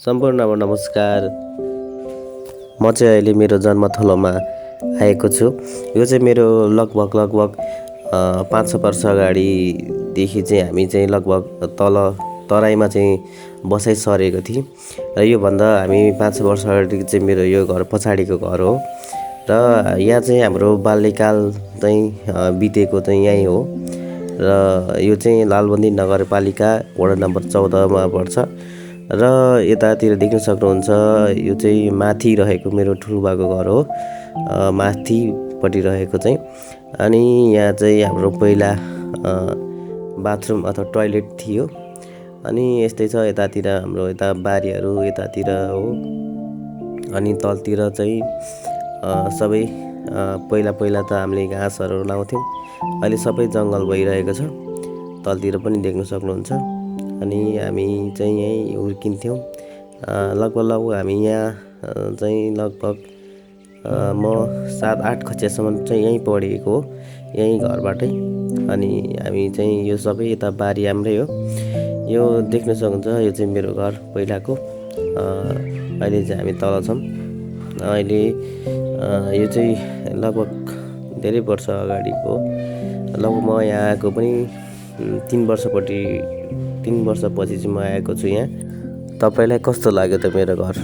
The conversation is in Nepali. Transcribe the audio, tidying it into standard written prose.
सम्पूर्णमा नमस्कार। म चाहिँ अहिले मेरो जन्मथलोमा आएको छु। यो चाहिँ मेरो लगभग 5-6 वर्ष अगाडिदेखि चाहिँ हामी चाहिँ लगभग तराईमा चाहिँ बसाइ सरेको थियौँ र योभन्दा हामी 5 वर्ष अगाडि चाहिँ मेरो यो घर पछाडिको घर हो र यहाँ चाहिँ हाम्रो बाल्यकाल चाहिँ बितेको चाहिँ यहीँ हो र यो चाहिँ लालबन्दी नगरपालिका वडा नम्बर 14 मा पर्छ र यतातिर देख्न सक्नुहुन्छ यो चाहिँ माथि रहेको मेरो ठुलोबाको घर हो, माथिपट्टि रहेको चाहिँ। अनि यहाँ चाहिँ हाम्रो पहिला बाथरुम अथवा टोयलेट थियो अनि यस्तै छ। यतातिर हाम्रो यता बारीहरू यतातिर हो अनि तलतिर चाहिँ सबै पहिला त हामीले घाँसहरू लाउँथ्यौँ, अहिले सबै जङ्गल भइरहेको छ, तलतिर पनि देख्न सक्नुहुन्छ। अनि हामी चाहिँ यहीँ हुर्किन्थ्यौँ। लगभग हामी यहाँ चाहिँ लगभग म 7-8 कक्षासम्म चाहिँ यहीँ पढेको हो, यहीँ घरबाटै। अनि हामी चाहिँ यो सबै यता बारी हाम्रै हो, यो देख्न सक्नुहुन्छ। यो चाहिँ मेरो घर पहिलाको। अहिले चाहिँ हामी तल छौँ। अहिले यो चाहिँ लगभग धेरै वर्ष अगाडिको हो। लगभग म यहाँ आएको पनि 3 वर्षपछि चाहिँ म आएको छु यहाँ। तपाईँलाई कस्तो लाग्यो त मेरो घर?